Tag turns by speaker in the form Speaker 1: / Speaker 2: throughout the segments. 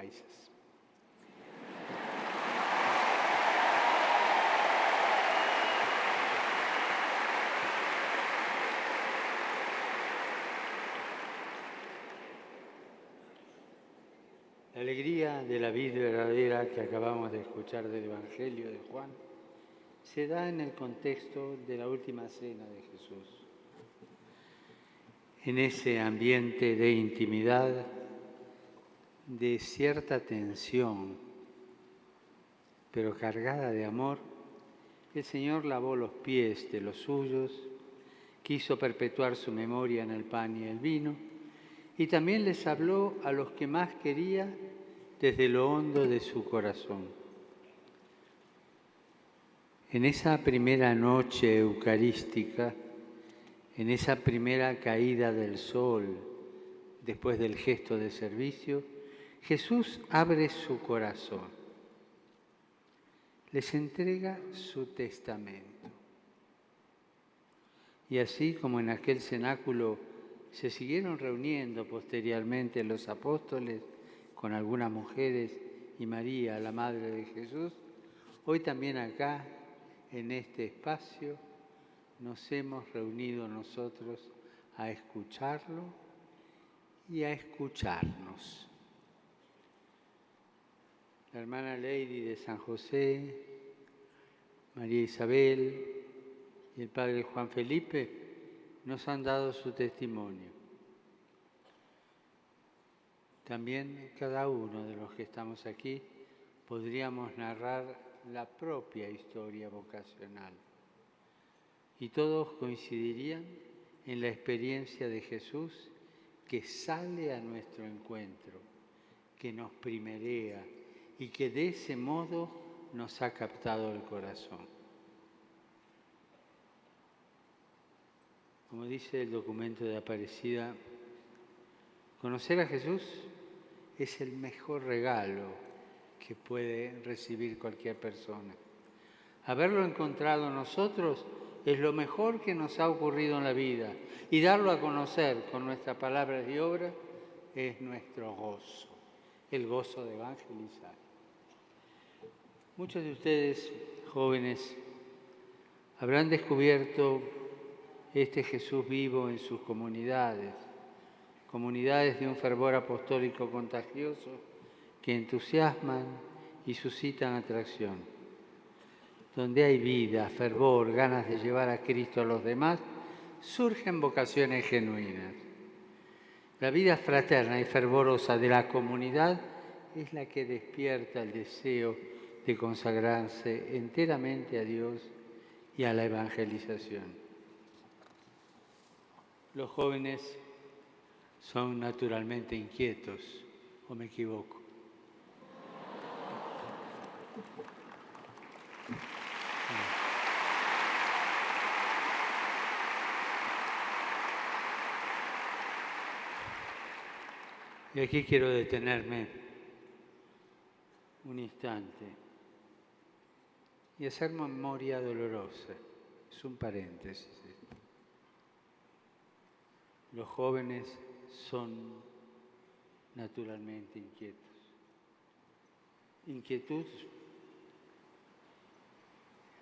Speaker 1: países. La alegría de la vida verdadera que acabamos de escuchar del Evangelio de Juan se da en el contexto de la última cena de Jesús. En ese ambiente de intimidad, de cierta tensión, pero cargada de amor, el Señor lavó los pies de los suyos, quiso perpetuar su memoria en el pan y el vino, y también les habló a los que más quería desde lo hondo de su corazón. En esa primera noche eucarística, en esa primera caída del sol, después del gesto de servicio, Jesús abre su corazón, les entrega su testamento. Y así como en aquel cenáculo se siguieron reuniendo posteriormente los apóstoles con algunas mujeres y María, la Madre de Jesús, hoy también acá, en este espacio, nos hemos reunido nosotros a escucharlo y a escucharnos. La hermana Lady de San José, María Isabel y el padre Juan Felipe nos han dado su testimonio. También cada uno de los que estamos aquí podríamos narrar la propia historia vocacional y todos coincidirían en la experiencia de Jesús que sale a nuestro encuentro, que nos primerea y que de ese modo nos ha captado el corazón. Como dice el documento de Aparecida, conocer a Jesús es el mejor regalo que puede recibir cualquier persona. Haberlo encontrado nosotros es lo mejor que nos ha ocurrido en la vida y darlo a conocer con nuestras palabras y obras es nuestro gozo, el gozo de evangelizar. Muchos de ustedes, jóvenes, habrán descubierto este Jesús vivo en sus comunidades de un fervor apostólico contagioso que entusiasman y suscitan atracción. Donde hay vida, fervor, ganas de llevar a Cristo a los demás, surgen vocaciones genuinas. La vida fraterna y fervorosa de la comunidad es la que despierta el deseo de consagrarse enteramente a Dios y a la evangelización. Los jóvenes son naturalmente inquietos, ¿o me equivoco? Y aquí quiero detenerme un instante y hacer memoria dolorosa. Es un paréntesis. Los jóvenes son naturalmente inquietos. Inquietud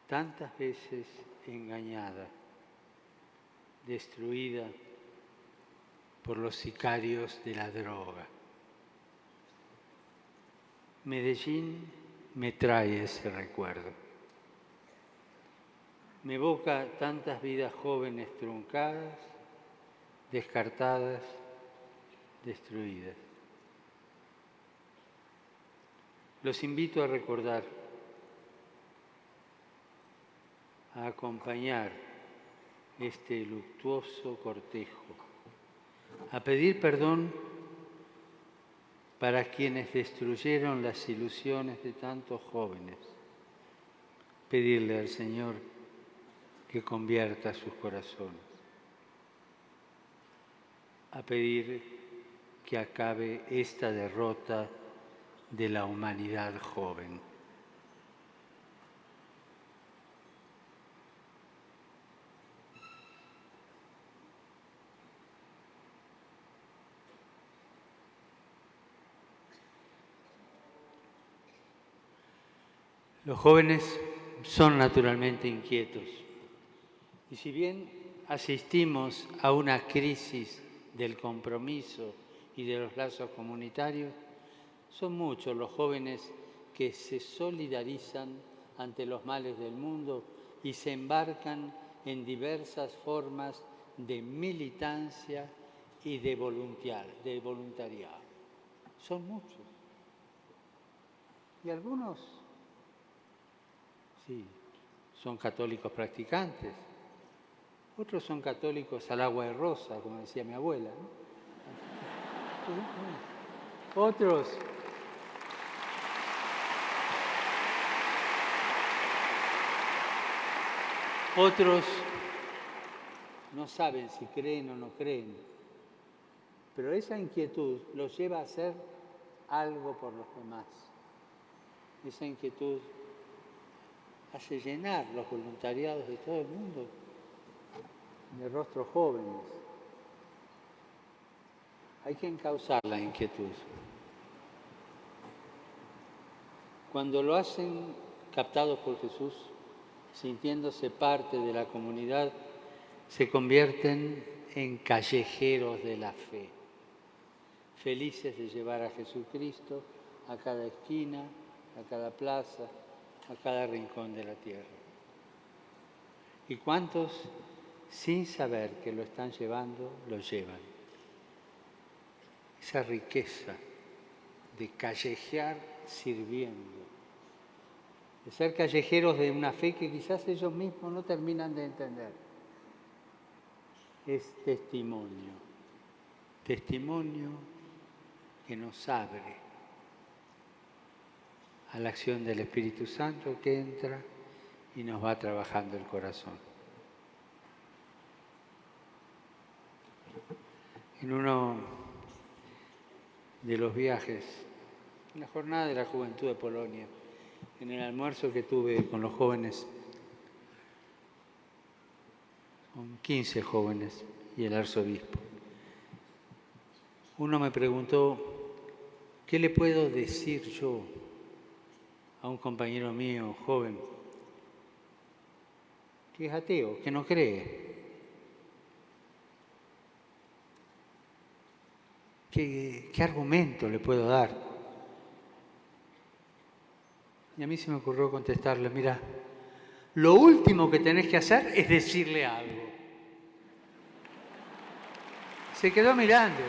Speaker 1: tantas veces engañada, destruida por los sicarios de la droga. Medellín me trae ese recuerdo. Me evoca tantas vidas jóvenes truncadas, descartadas, destruidas. Los invito a recordar, a acompañar este luctuoso cortejo, a pedir perdón para quienes destruyeron las ilusiones de tantos jóvenes, pedirle al Señor que convierta sus corazones, a pedir que acabe esta derrota de la humanidad joven. Los jóvenes son naturalmente inquietos y si bien asistimos a una crisis del compromiso y de los lazos comunitarios, son muchos los jóvenes que se solidarizan ante los males del mundo y se embarcan en diversas formas de militancia y de voluntariado. Son muchos. Y algunos, sí, son católicos practicantes. Otros son católicos al agua de rosa, como decía mi abuela, ¿no? Otros no saben si creen o no creen, pero esa inquietud los lleva a hacer algo por los demás. Esa inquietud hace llenar los voluntariados de todo el mundo de rostros jóvenes. Hay que encauzar la inquietud. Cuando lo hacen captados por Jesús, sintiéndose parte de la comunidad, se convierten en callejeros de la fe, felices de llevar a Jesucristo a cada esquina, a cada plaza, a cada rincón de la tierra. ¿Y cuántos, sin saber que lo están llevando, lo llevan? Esa riqueza de callejear sirviendo, de ser callejeros de una fe que quizás ellos mismos no terminan de entender. Es testimonio que nos abre a la acción del Espíritu Santo que entra y nos va trabajando el corazón. En uno de los viajes, en la jornada de la juventud de Polonia, en el almuerzo que tuve con los jóvenes, con 15 jóvenes y el arzobispo, uno me preguntó, ¿qué le puedo decir yo a un compañero mío joven que es ateo, que no cree? ¿Qué argumento le puedo dar? Y a mí se me ocurrió contestarle, mira, lo último que tenés que hacer es decirle algo. Se quedó mirando.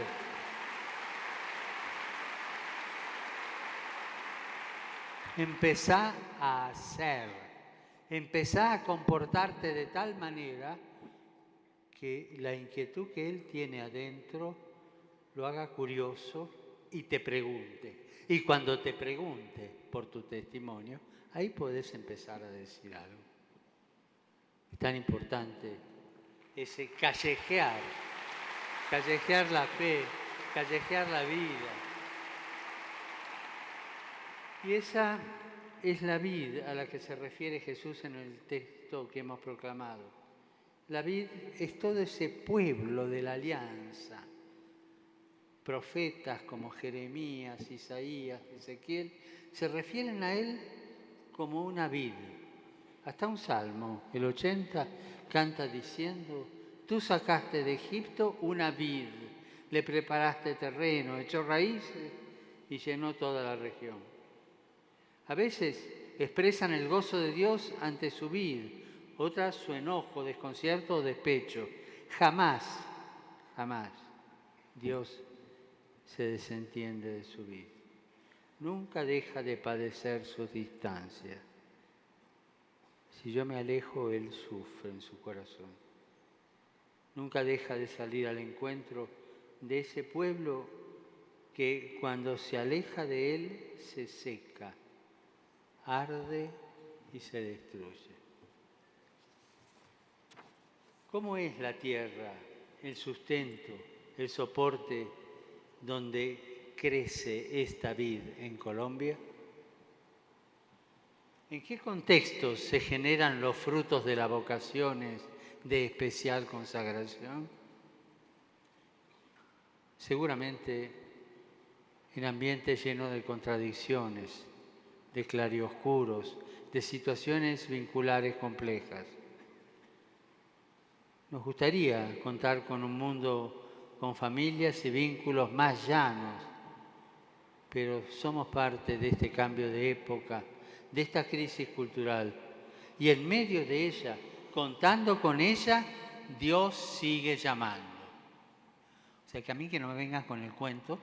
Speaker 1: Empezá a hacer, empezá a comportarte de tal manera que la inquietud que él tiene adentro lo haga curioso y te pregunte. Y cuando te pregunte por tu testimonio, ahí podés empezar a decir algo. Es tan importante ese callejear la fe, callejear la vida. Y esa es la vid a la que se refiere Jesús en el texto que hemos proclamado. La vid es todo ese pueblo de la alianza. Profetas como Jeremías, Isaías, Ezequiel, se refieren a él como una vid. Hasta un salmo, el 80, canta diciendo, tú sacaste de Egipto una vid, le preparaste terreno, echó raíces y llenó toda la región. A veces expresan el gozo de Dios ante su vid, otras su enojo, desconcierto o despecho. Jamás Dios se desentiende de su vid. Nunca deja de padecer sus distancias. Si yo me alejo, Él sufre en su corazón. Nunca deja de salir al encuentro de ese pueblo que cuando se aleja de Él se seca, arde y se destruye. ¿Cómo es la tierra, el sustento, el soporte donde crece esta vid en Colombia? ¿En qué contextos se generan los frutos de las vocaciones de especial consagración? Seguramente en ambientes llenos de contradicciones, de claroscuros de situaciones vinculares complejas. Nos gustaría contar con un mundo con familias y vínculos más llanos, pero somos parte de este cambio de época, de esta crisis cultural. Y en medio de ella, contando con ella, Dios sigue llamando. O sea, que a mí que no me vengan con el cuento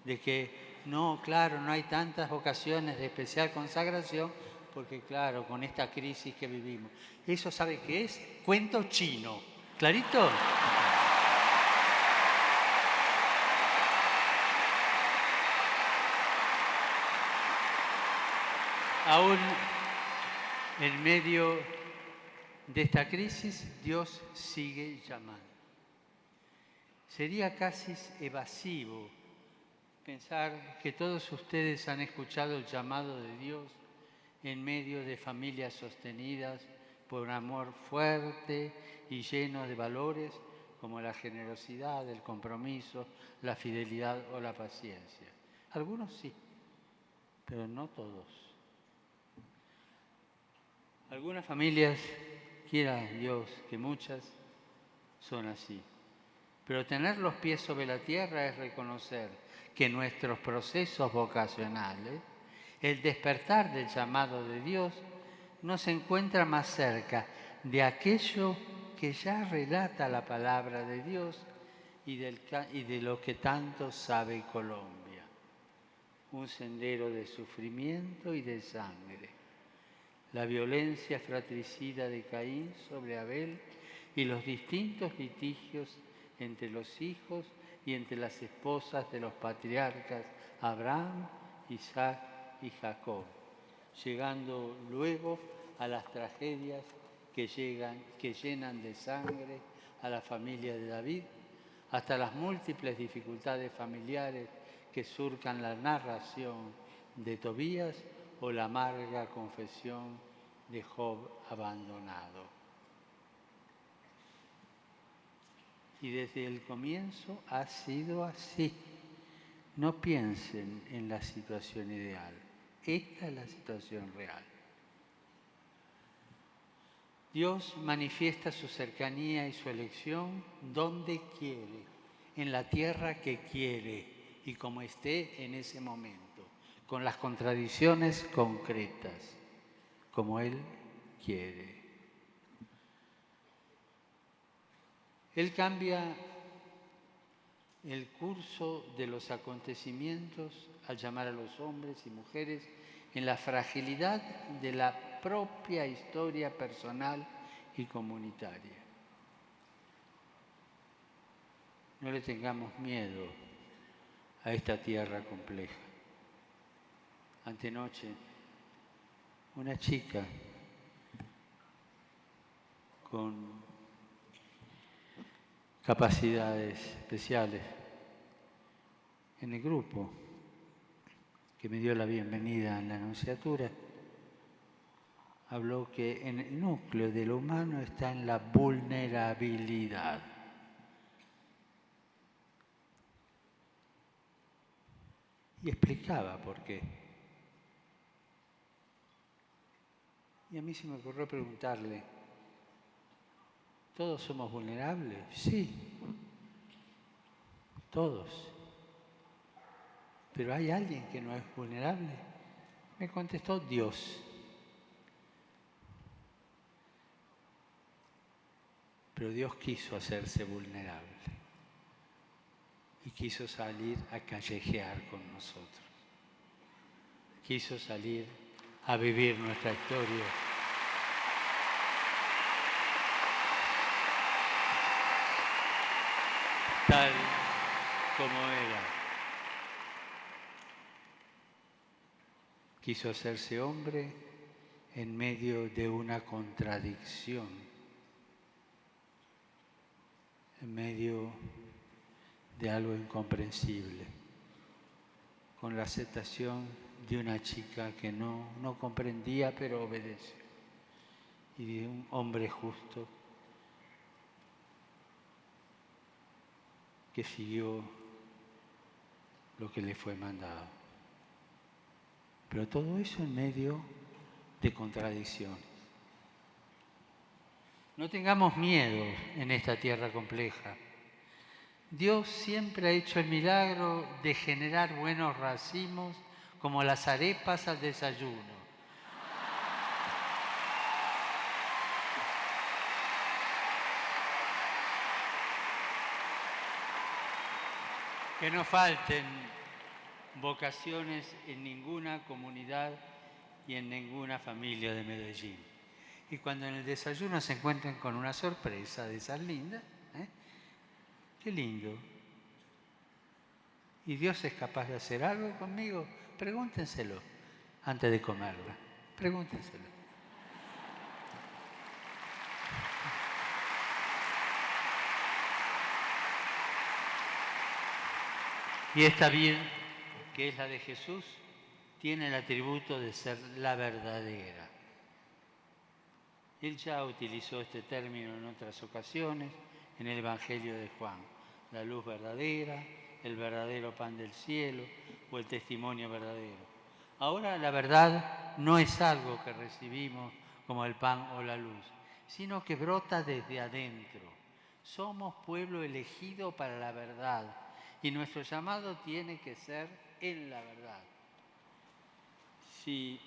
Speaker 1: de que no, claro, no hay tantas ocasiones de especial consagración, porque claro, con esta crisis que vivimos. ¿Eso sabe qué es? Cuento chino. ¿Clarito? Aún en medio de esta crisis, Dios sigue llamando. Sería casi evasivo pensar que todos ustedes han escuchado el llamado de Dios en medio de familias sostenidas por un amor fuerte y lleno de valores como la generosidad, el compromiso, la fidelidad o la paciencia. Algunos sí, pero no todos. Algunas familias, quiera Dios que muchas, son así. Pero tener los pies sobre la tierra es reconocer que nuestros procesos vocacionales, el despertar del llamado de Dios, no se encuentra más cerca de aquello que ya relata la palabra de Dios y de lo que tanto sabe Colombia. Un sendero de sufrimiento y de sangre. La violencia fratricida de Caín sobre Abel y los distintos litigios entre los hijos y entre las esposas de los patriarcas Abraham, Isaac y Jacob, llegando luego a las tragedias que llenan de sangre a la familia de David, hasta las múltiples dificultades familiares que surcan la narración de Tobías o la amarga confesión de Job abandonado. Y desde el comienzo ha sido así. No piensen en la situación ideal. Esta es la situación real. Dios manifiesta su cercanía y su elección donde quiere, en la tierra que quiere y como esté en ese momento, con las contradicciones concretas, como Él quiere. Él cambia el curso de los acontecimientos al llamar a los hombres y mujeres en la fragilidad de la propia historia personal y comunitaria. No le tengamos miedo a esta tierra compleja. Antenoche, una chica con capacidades especiales en el grupo que me dio la bienvenida en la Anunciatura, habló que en el núcleo de lo humano está en la vulnerabilidad. Y explicaba por qué. Y a mí se me ocurrió preguntarle, ¿todos somos vulnerables? Sí, todos. ¿Pero hay alguien que no es vulnerable? Me contestó Dios. Pero Dios quiso hacerse vulnerable y quiso salir a callejear con nosotros. Quiso salir a vivir nuestra historia. Tal como era. Quiso hacerse hombre en medio de una contradicción, en medio de algo incomprensible, con la aceptación de una chica que no comprendía pero obedeció, y de un hombre justo que siguió lo que le fue mandado. Pero todo eso en medio de contradicciones. No tengamos miedo en esta tierra compleja. Dios siempre ha hecho el milagro de generar buenos racimos como las arepas al desayuno. Que no falten vocaciones en ninguna comunidad y en ninguna familia de Medellín. Y cuando en el desayuno se encuentren con una sorpresa de esas lindas, qué lindo. ¿Y Dios es capaz de hacer algo conmigo? Pregúntenselo antes de comerla. Pregúntenselo. Y esta vida, que es la de Jesús, tiene el atributo de ser la verdadera. Él ya utilizó este término en otras ocasiones, en el Evangelio de Juan. La luz verdadera, el verdadero pan del cielo o el testimonio verdadero. Ahora la verdad no es algo que recibimos como el pan o la luz, sino que brota desde adentro. Somos pueblo elegido para la verdad y nuestro llamado tiene que ser en la verdad. Si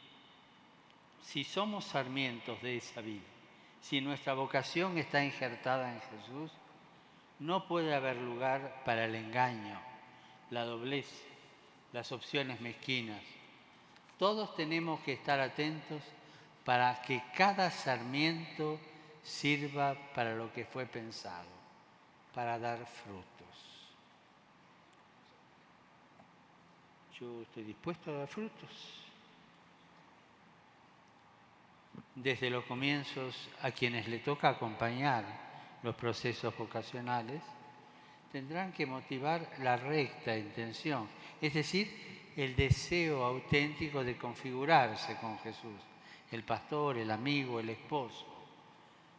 Speaker 1: somos sarmientos de esa vid, si nuestra vocación está injertada en Jesús, no puede haber lugar para el engaño, la doblez, las opciones mezquinas. Todos tenemos que estar atentos para que cada sarmiento sirva para lo que fue pensado, para dar frutos. Yo estoy dispuesto a dar frutos. Desde los comienzos, a quienes le toca acompañar los procesos vocacionales, tendrán que motivar la recta intención, es decir, el deseo auténtico de configurarse con Jesús, el pastor, el amigo, el esposo.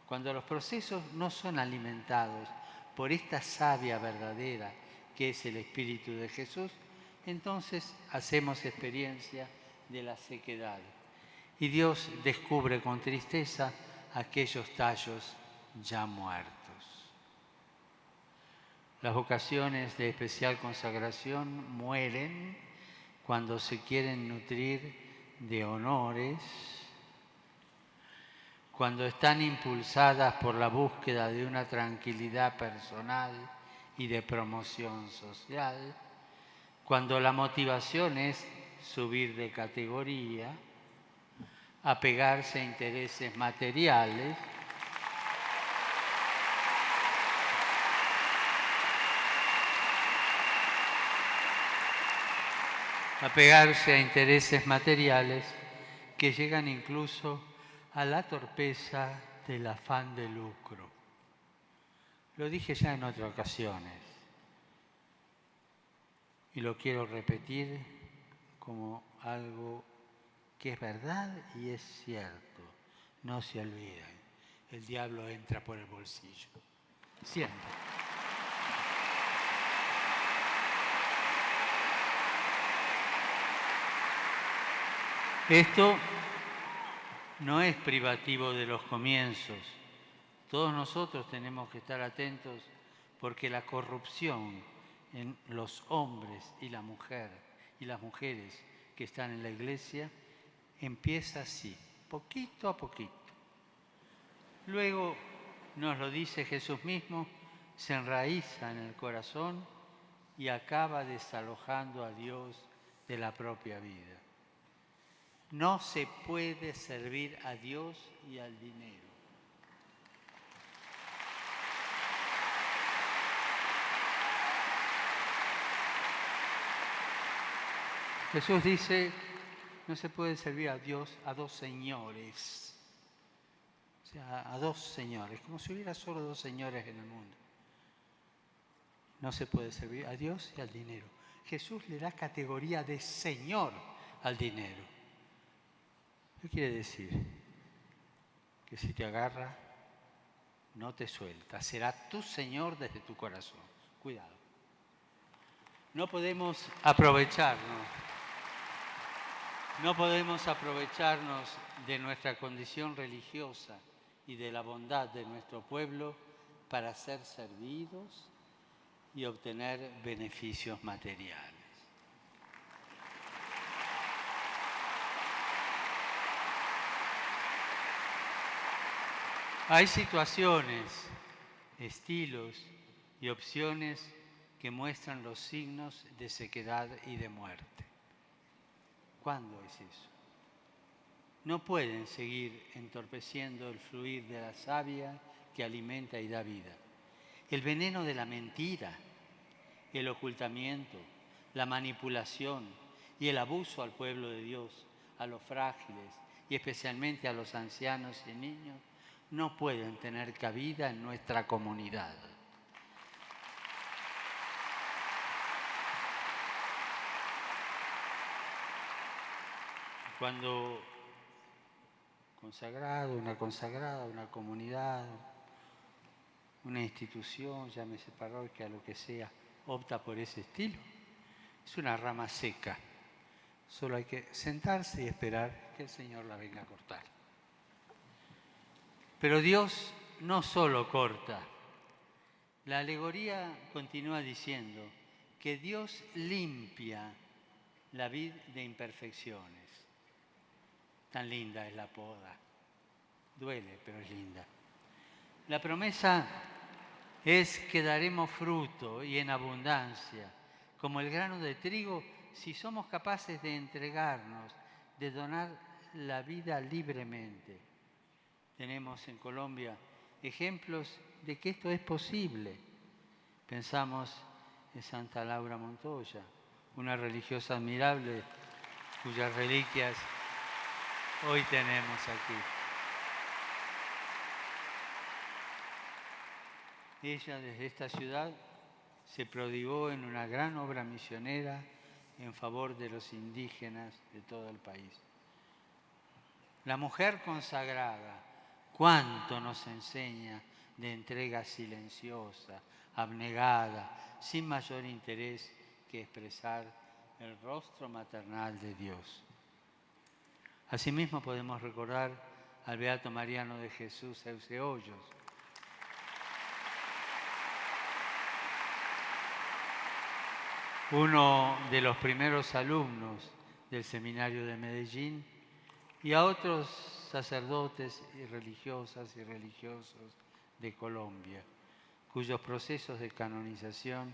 Speaker 1: Cuando los procesos no son alimentados por esta savia verdadera que es el Espíritu de Jesús, entonces hacemos experiencia de la sequedad. Y Dios descubre con tristeza aquellos tallos ya muertos. Las vocaciones de especial consagración mueren cuando se quieren nutrir de honores, cuando están impulsadas por la búsqueda de una tranquilidad personal y de promoción social, cuando la motivación es subir de categoría, apegarse a intereses materiales, que llegan incluso a la torpeza del afán de lucro. Lo dije ya en otras ocasiones y lo quiero repetir como algo que es verdad y es cierto. No se olviden, el diablo entra por el bolsillo, siempre. Esto no es privativo de los comienzos. Todos nosotros tenemos que estar atentos porque la corrupción en los hombres y la mujer y las mujeres que están en la iglesia empieza así, poquito a poquito. Luego, nos lo dice Jesús mismo, se enraiza en el corazón y acaba desalojando a Dios de la propia vida. No se puede servir a Dios y al dinero. Jesús dice, no se puede servir a Dios a dos señores. O sea, a dos señores, como si hubiera solo dos señores en el mundo. No se puede servir a Dios y al dinero. Jesús le da categoría de Señor al dinero. ¿Qué quiere decir? Que si te agarra, no te suelta. Será tu Señor desde tu corazón. Cuidado. No podemos aprovecharnos No podemos aprovecharnos de nuestra condición religiosa y de la bondad de nuestro pueblo para ser servidos y obtener beneficios materiales. Hay situaciones, estilos y opciones que muestran los signos de sequedad y de muerte. ¿Cuándo es eso? No pueden seguir entorpeciendo el fluir de la savia que alimenta y da vida. El veneno de la mentira, el ocultamiento, la manipulación y el abuso al pueblo de Dios, a los frágiles y especialmente a los ancianos y niños, no pueden tener cabida en nuestra comunidad. Cuando una consagrada, una comunidad, una institución, llámese parroquia, lo que sea, opta por ese estilo, es una rama seca. Solo hay que sentarse y esperar que el Señor la venga a cortar. Pero Dios no solo corta. La alegoría continúa diciendo que Dios limpia la vid de imperfecciones. Tan linda es la poda. Duele, pero es linda. La promesa es que daremos fruto y en abundancia, como el grano de trigo, si somos capaces de entregarnos, de donar la vida libremente. Tenemos en Colombia ejemplos de que esto es posible. Pensamos en Santa Laura Montoya, una religiosa admirable cuyas reliquias hoy tenemos aquí. Ella desde esta ciudad se prodigó en una gran obra misionera en favor de los indígenas de todo el país. La mujer consagrada, cuánto nos enseña de entrega silenciosa, abnegada, sin mayor interés que expresar el rostro maternal de Dios. Asimismo podemos recordar al beato Mariano de Jesús Euseollos, uno de los primeros alumnos del seminario de Medellín, y a otros sacerdotes y religiosas y religiosos de Colombia, cuyos procesos de canonización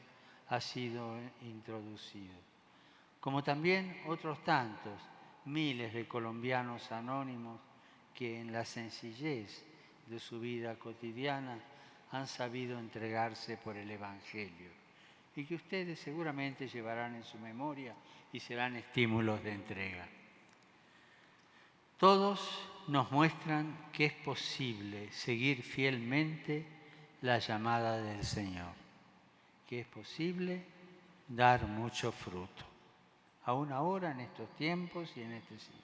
Speaker 1: ha sido introducido. Como también otros tantos, miles de colombianos anónimos que en la sencillez de su vida cotidiana han sabido entregarse por el Evangelio y que ustedes seguramente llevarán en su memoria y serán estímulos de entrega. Todos nos muestran que es posible seguir fielmente la llamada del Señor, que es posible dar mucho fruto, aún ahora en estos tiempos y en este sitio.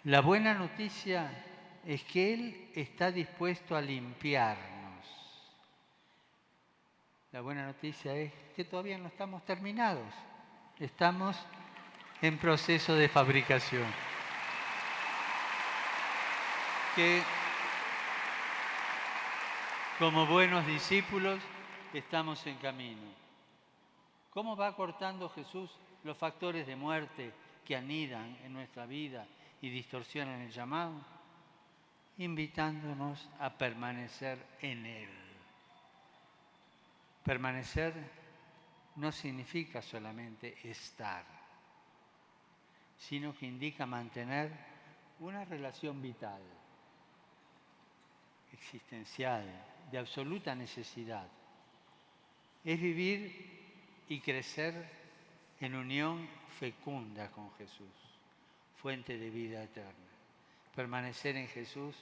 Speaker 1: La buena noticia es que Él está dispuesto a limpiarnos. La buena noticia es que todavía no estamos terminados, estamos en proceso de fabricación. Que como buenos discípulos estamos en camino. ¿Cómo va cortando Jesús los factores de muerte que anidan en nuestra vida y distorsionan el llamado? Invitándonos a permanecer en Él. Permanecer no significa solamente estar, sino que indica mantener una relación vital, existencial, de absoluta necesidad. Es vivir y crecer en unión fecunda con Jesús, fuente de vida eterna. Permanecer en Jesús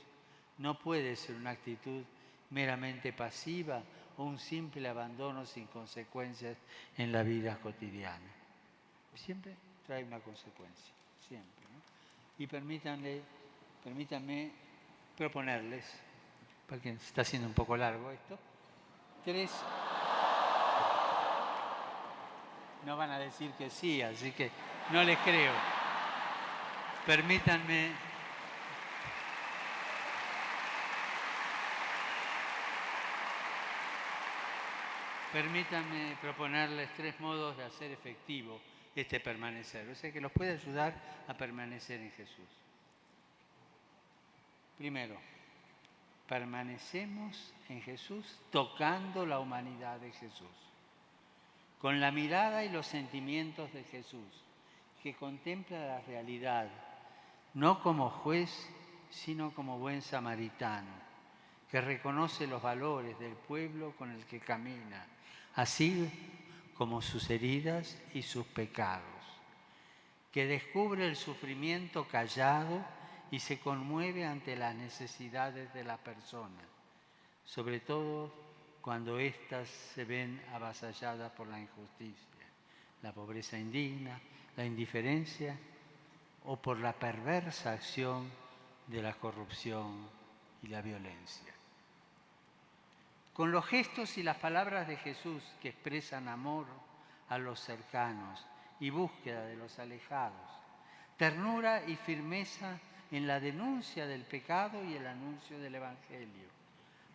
Speaker 1: no puede ser una actitud meramente pasiva o un simple abandono sin consecuencias en la vida cotidiana. Siempre trae una consecuencia, siempre, ¿no? Y permítanme proponerles, porque está siendo un poco largo esto, 3. No van a decir que sí, así que no les creo. Permítanme, permítanme proponerles 3 modos de hacer efectivo este permanecer. O sea, que los puede ayudar a permanecer en Jesús. Primero, permanecemos en Jesús tocando la humanidad de Jesús, con la mirada y los sentimientos de Jesús, que contempla la realidad, no como juez, sino como buen samaritano, que reconoce los valores del pueblo con el que camina, así como sus heridas y sus pecados, que descubre el sufrimiento callado y se conmueve ante las necesidades de la persona, sobre todo cuando éstas se ven avasalladas por la injusticia, la pobreza indigna, la indiferencia o por la perversa acción de la corrupción y la violencia. Con los gestos y las palabras de Jesús que expresan amor a los cercanos y búsqueda de los alejados, ternura y firmeza en la denuncia del pecado y el anuncio del Evangelio,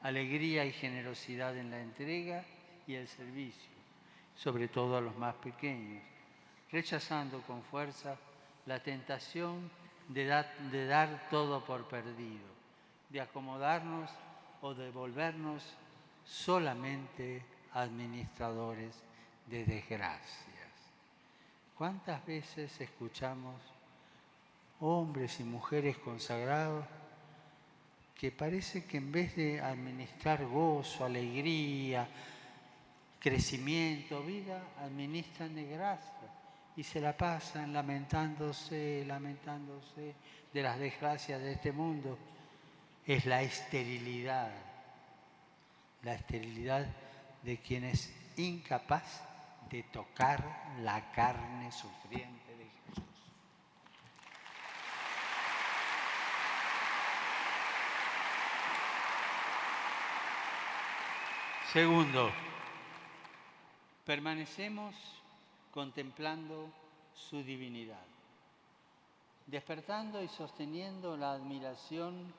Speaker 1: alegría y generosidad en la entrega y el servicio, sobre todo a los más pequeños, rechazando con fuerza la tentación de dar todo por perdido, de acomodarnos o de volvernos solamente administradores de desgracias. ¿Cuántas veces escuchamos hombres y mujeres consagrados que parece que en vez de administrar gozo, alegría, crecimiento, vida, administran desgracia y se la pasan lamentándose de las desgracias de este mundo? Es la esterilidad de quien es incapaz de tocar la carne sufriente de Jesús. Segundo, permanecemos contemplando su divinidad, despertando y sosteniendo la admiración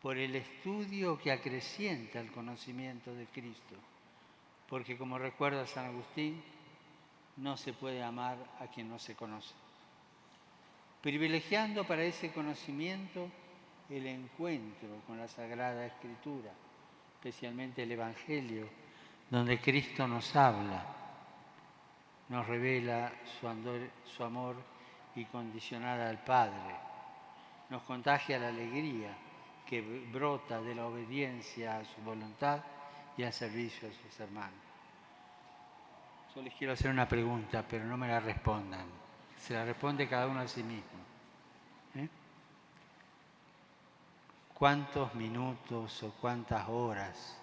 Speaker 1: por el estudio que acrecienta el conocimiento de Cristo, porque como recuerda San Agustín, no se puede amar a quien no se conoce. Privilegiando para ese conocimiento el encuentro con la Sagrada Escritura, especialmente el Evangelio, donde Cristo nos habla, nos revela su amor incondicional al Padre, nos contagia la alegría que brota de la obediencia a su voluntad y al servicio a sus hermanos. Yo les quiero hacer una pregunta, pero no me la respondan. Se la responde cada uno a sí mismo. ¿Cuántos minutos o cuántas horas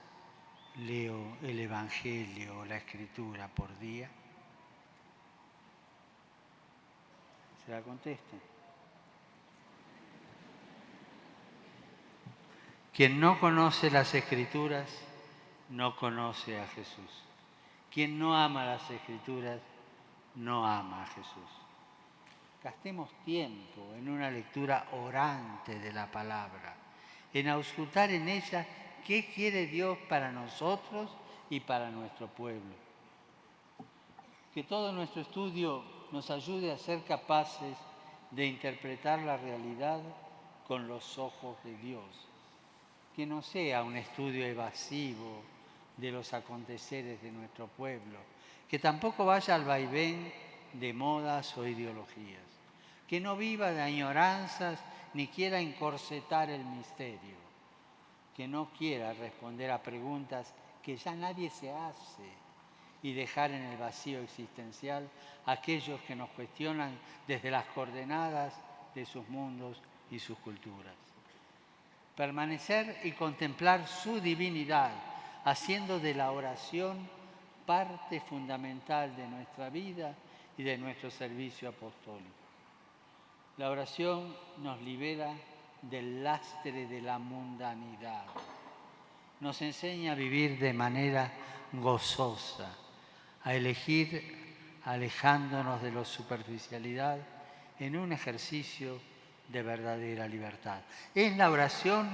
Speaker 1: leo el Evangelio o la Escritura por día? Se la contestan. Quien no conoce las Escrituras no conoce a Jesús. Quien no ama las Escrituras no ama a Jesús. Gastemos tiempo en una lectura orante de la palabra, en auscultar en ella qué quiere Dios para nosotros y para nuestro pueblo. Que todo nuestro estudio nos ayude a ser capaces de interpretar la realidad con los ojos de Dios. Que no sea un estudio evasivo de los aconteceres de nuestro pueblo, que tampoco vaya al vaivén de modas o ideologías, que no viva de añoranzas ni quiera encorsetar el misterio, que no quiera responder a preguntas que ya nadie se hace y dejar en el vacío existencial a aquellos que nos cuestionan desde las coordenadas de sus mundos y sus culturas. Permanecer y contemplar su divinidad, haciendo de la oración parte fundamental de nuestra vida y de nuestro servicio apostólico. La oración nos libera del lastre de la mundanidad, nos enseña a vivir de manera gozosa, a elegir alejándonos de la superficialidad en un ejercicio de verdadera libertad. En la oración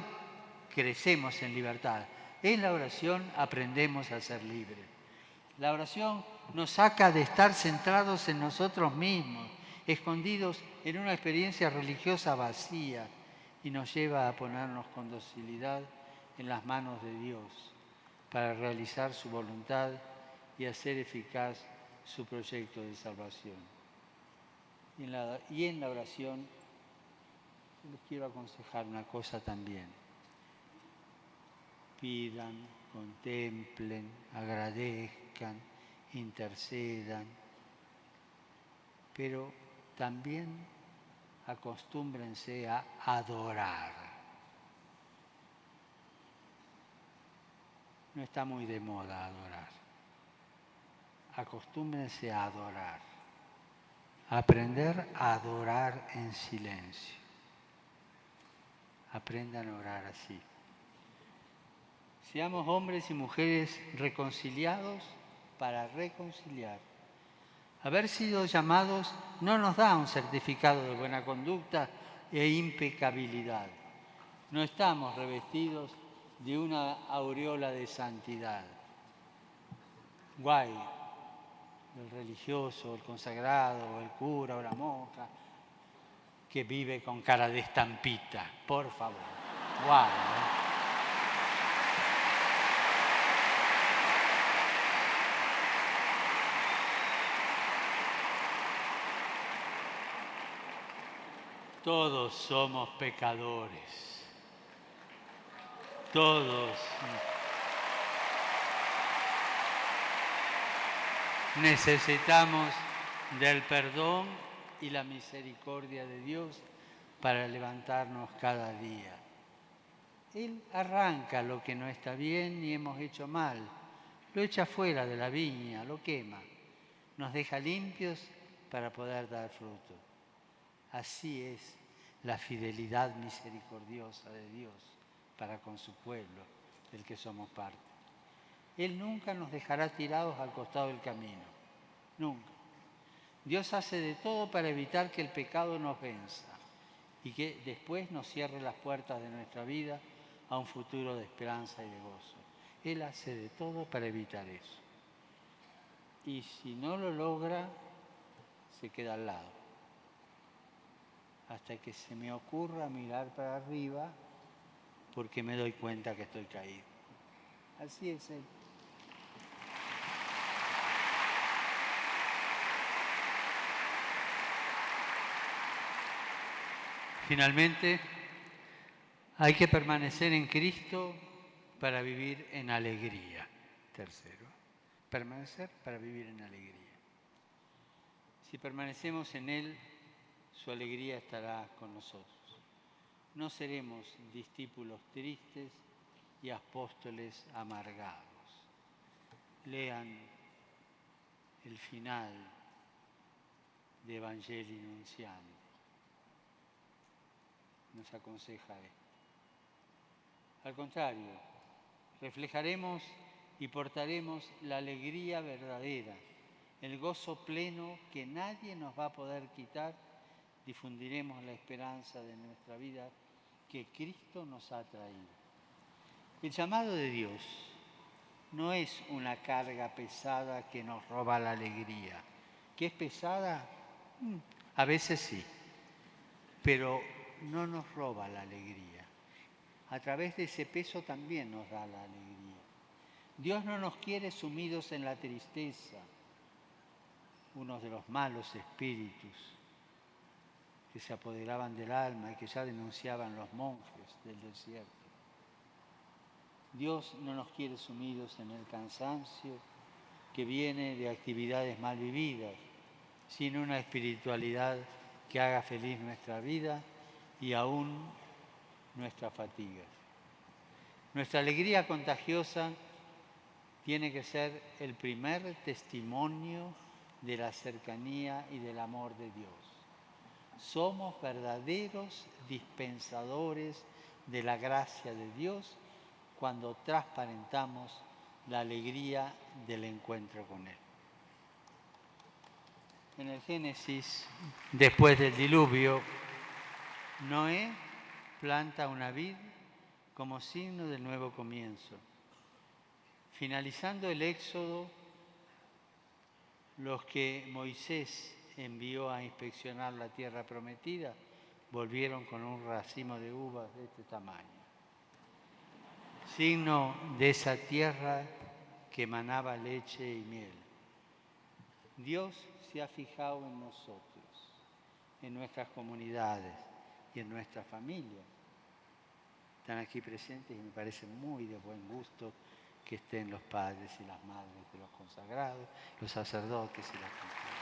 Speaker 1: crecemos en libertad. En la oración aprendemos a ser libres. La oración nos saca de estar centrados en nosotros mismos, escondidos en una experiencia religiosa vacía, y nos lleva a ponernos con docilidad en las manos de Dios para realizar su voluntad y hacer eficaz su proyecto de salvación. Y en la oración les quiero aconsejar una cosa también. Pidan, contemplen, agradezcan, intercedan, pero también acostúmbrense a adorar. No está muy de moda adorar. Acostúmbrense a adorar. Aprender a adorar en silencio. Aprendan a orar así. Seamos hombres y mujeres reconciliados para reconciliar. Haber sido llamados no nos da un certificado de buena conducta e impecabilidad. No estamos revestidos de una aureola de santidad. Guay, el religioso, el consagrado, el cura o la monja que vive con cara de estampita, por favor. Guay, Todos somos pecadores. Todos necesitamos del perdón y la misericordia de Dios para levantarnos cada día. Él arranca lo que no está bien y hemos hecho mal, lo echa fuera de la viña, lo quema, nos deja limpios para poder dar fruto. Así es la fidelidad misericordiosa de Dios para con su pueblo, del que somos parte. Él nunca nos dejará tirados al costado del camino, nunca. Dios hace de todo para evitar que el pecado nos venza y que después nos cierre las puertas de nuestra vida a un futuro de esperanza y de gozo. Él hace de todo para evitar eso. Y si no lo logra, se queda al lado. Hasta que se me ocurra mirar para arriba, porque me doy cuenta que estoy caído. Así es Él. Finalmente, hay que permanecer en Cristo para vivir en alegría. Tercero, permanecer para vivir en alegría. Si permanecemos en Él, su alegría estará con nosotros. No seremos discípulos tristes y apóstoles amargados. Lean el final de Evangelii Nuntiandi. Nos aconseja esto. Al contrario, reflejaremos y portaremos la alegría verdadera, el gozo pleno que nadie nos va a poder quitar. Difundiremos la esperanza de nuestra vida que Cristo nos ha traído. El llamado de Dios no es una carga pesada que nos roba la alegría. ¿Que es pesada? A veces sí, pero no nos roba la alegría. A través de ese peso también nos da la alegría. Dios no nos quiere sumidos en la tristeza, uno de los malos espíritus que se apoderaban del alma y que ya denunciaban los monjes del desierto. Dios no nos quiere sumidos en el cansancio que viene de actividades mal vividas, sino una espiritualidad que haga feliz nuestra vida y aún nuestras fatigas. Nuestra alegría contagiosa tiene que ser el primer testimonio de la cercanía y del amor de Dios. Somos verdaderos dispensadores de la gracia de Dios cuando transparentamos la alegría del encuentro con Él. En el Génesis, después del diluvio, Noé planta una vid como signo del nuevo comienzo. Finalizando el Éxodo, los que Moisés envió a inspeccionar la tierra prometida volvieron con un racimo de uvas de este tamaño. Signo de esa tierra que emanaba leche y miel. Dios se ha fijado en nosotros, en nuestras comunidades y en nuestras familias. Están aquí presentes y me parece muy de buen gusto que estén los padres y las madres de los consagrados, los sacerdotes y las conclaves.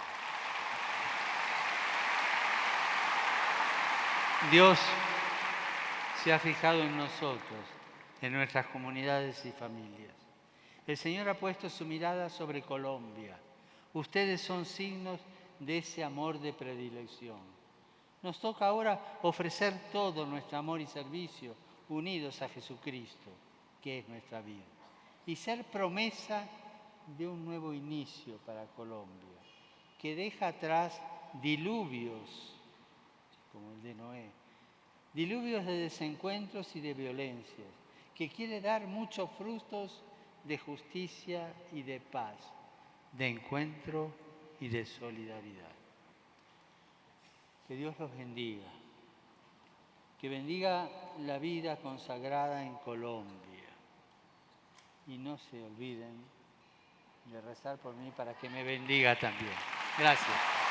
Speaker 1: Dios se ha fijado en nosotros, en nuestras comunidades y familias. El Señor ha puesto su mirada sobre Colombia. Ustedes son signos de ese amor de predilección. Nos toca ahora ofrecer todo nuestro amor y servicio unidos a Jesucristo, que es nuestra vida, y ser promesa de un nuevo inicio para Colombia, que deja atrás diluvios como el de Noé, diluvios de desencuentros y de violencias, que quiere dar muchos frutos de justicia y de paz, de encuentro y de solidaridad. Que Dios los bendiga, que bendiga la vida consagrada en Colombia y no se olviden de rezar por mí para que me bendiga también. Gracias.